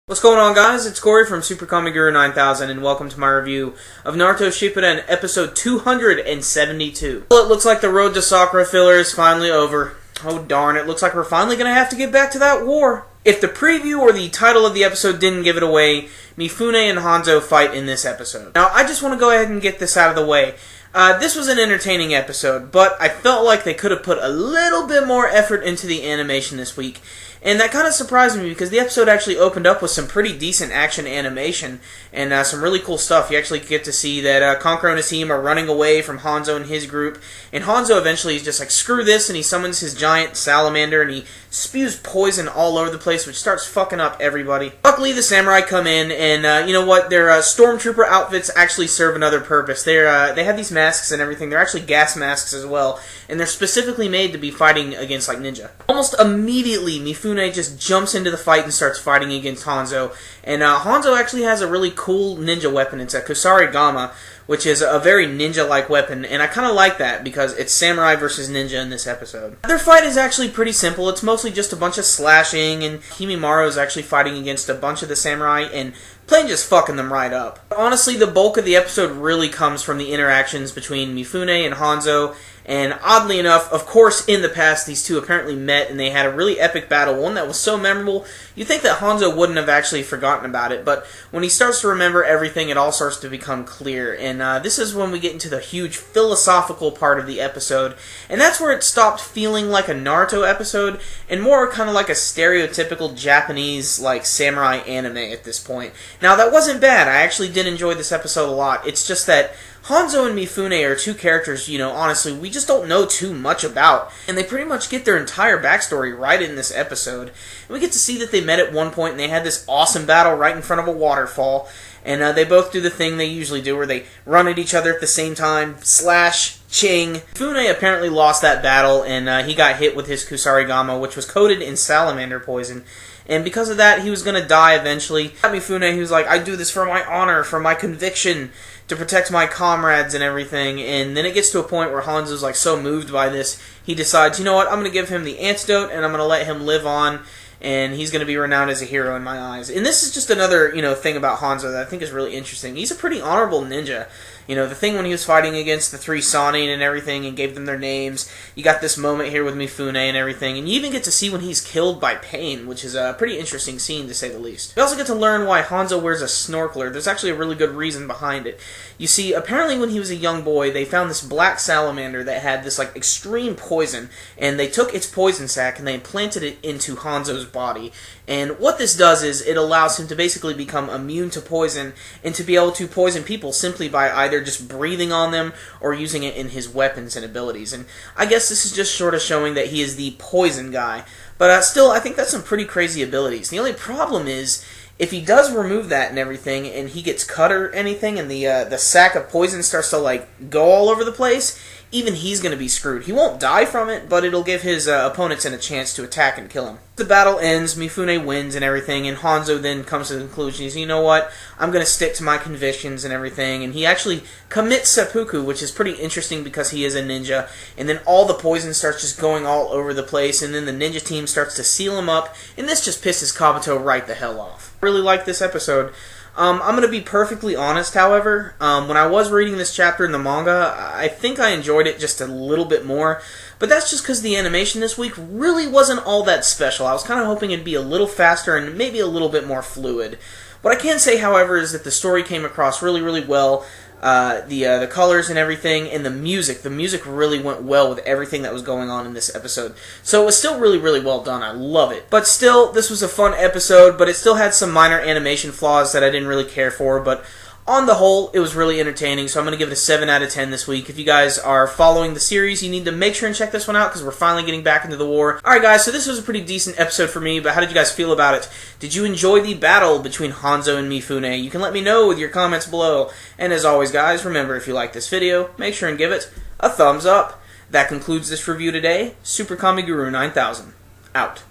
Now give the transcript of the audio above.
What's going on, guys? It's Corey from SuperKamiGuru9000, and welcome to my review of Naruto Shippuden, episode 272. Well, it looks like the road to Sakura filler is finally over. Oh darn, it looks like we're finally going to have to get back to that war. If the preview or the title of the episode didn't give it away, Mifune and Hanzo fight in this episode. Now, I just want to go ahead and get this out of the way. This was an entertaining episode, but I felt like they could have put a little bit more effort into the animation this week. And that kind of surprised me because the episode actually opened up with some pretty decent action animation and some really cool stuff. You actually get to see that Kankuro and his team are running away from Hanzo and his group. And Hanzo eventually is just like, screw this, and he summons his giant salamander and he spews poison all over the place, which starts fucking up everybody. Luckily, the samurai come in, and you know what? Their stormtrooper outfits actually serve another purpose. They have these masks and everything. They're actually gas masks as well, and they're specifically made to be fighting against like ninja. Almost immediately, Mifune just jumps into the fight and starts fighting against Hanzo. And Hanzo actually has a really cool ninja weapon. It's a Kusarigama, which is a very ninja-like weapon, and I kind of like that because it's samurai versus ninja in this episode. Their fight is actually pretty simple. It's mostly just a bunch of slashing, and Himimaru is actually fighting against a bunch of the samurai and plain just fucking them right up. Honestly, the bulk of the episode really comes from the interactions between Mifune and Hanzo, and oddly enough, of course, in the past, these two apparently met and they had a really epic battle, one that was so memorable, you'd think that Hanzo wouldn't have actually forgotten about it, but when he starts to remember everything, it all starts to become clear, and this is when we get into the huge philosophical part of the episode, and that's where it stopped feeling like a Naruto episode, and more kind of like a stereotypical Japanese, like, samurai anime at this point. Now, that wasn't bad. I actually did enjoy this episode a lot. It's just that Hanzo and Mifune are two characters, you know, honestly, we just don't know too much about. And they pretty much get their entire backstory right in this episode. And we get to see that they met at one point and they had this awesome battle right in front of a waterfall. And they both do the thing they usually do where they run at each other at the same time, slash, ching. Mifune apparently lost that battle and he got hit with his Kusarigama, which was coated in salamander poison. And because of that, he was going to die eventually. Mifune, he was like, I do this for my honor, for my conviction, to protect my comrades and everything. And then it gets to a point where Hanzo's like so moved by this, he decides, you know what, I'm going to give him the antidote and I'm going to let him live on. And he's going to be renowned as a hero in my eyes. And this is just another, you know, thing about Hanzo that I think is really interesting. He's a pretty honorable ninja. You know, the thing when he was fighting against the three Sannin and everything and gave them their names, you got this moment here with Mifune and everything, and you even get to see when he's killed by pain, which is a pretty interesting scene to say the least. We also get to learn why Hanzo wears a snorkeler. There's actually a really good reason behind it. You see, apparently when he was a young boy, they found this black salamander that had this like extreme poison, and they took its poison sac and they implanted it into Hanzo's body. And what this does is it allows him to basically become immune to poison and to be able to poison people simply by either just breathing on them or using it in his weapons and abilities. And I guess this is just sort of showing that he is the poison guy. But still, I think that's some pretty crazy abilities. The only problem is, if he does remove that and everything, and he gets cut or anything, and the sack of poison starts to like go all over the place, even he's going to be screwed. He won't die from it, but it'll give his opponents a chance to attack and kill him. The battle ends, Mifune wins and everything, and Hanzo then comes to the conclusion, he's, you know what, I'm going to stick to my convictions and everything, and he actually commits seppuku, which is pretty interesting because he is a ninja, and then all the poison starts just going all over the place, and then the ninja team starts to seal him up, and this just pisses Kabuto right the hell off. I really like this episode. I'm going to be perfectly honest, however. When I was reading this chapter in the manga, I think I enjoyed it just a little bit more. But that's just because the animation this week really wasn't all that special. I was kind of hoping it'd be a little faster and maybe a little bit more fluid. What I can say, however, is that the story came across really, really well. The colors and everything, and the music really went well with everything that was going on in this episode. So it was still really, really well done. I love it. But still, this was a fun episode, but it still had some minor animation flaws that I didn't really care for, but on the whole, it was really entertaining, so I'm going to give it a 7 out of 10 this week. If you guys are following the series, you need to make sure and check this one out, because we're finally getting back into the war. Alright guys, so this was a pretty decent episode for me, but how did you guys feel about it? Did you enjoy the battle between Hanzo and Mifune? You can let me know with your comments below. And as always guys, remember, if you like this video, make sure and give it a thumbs up. That concludes this review today. SuperKamiGuru9000, out.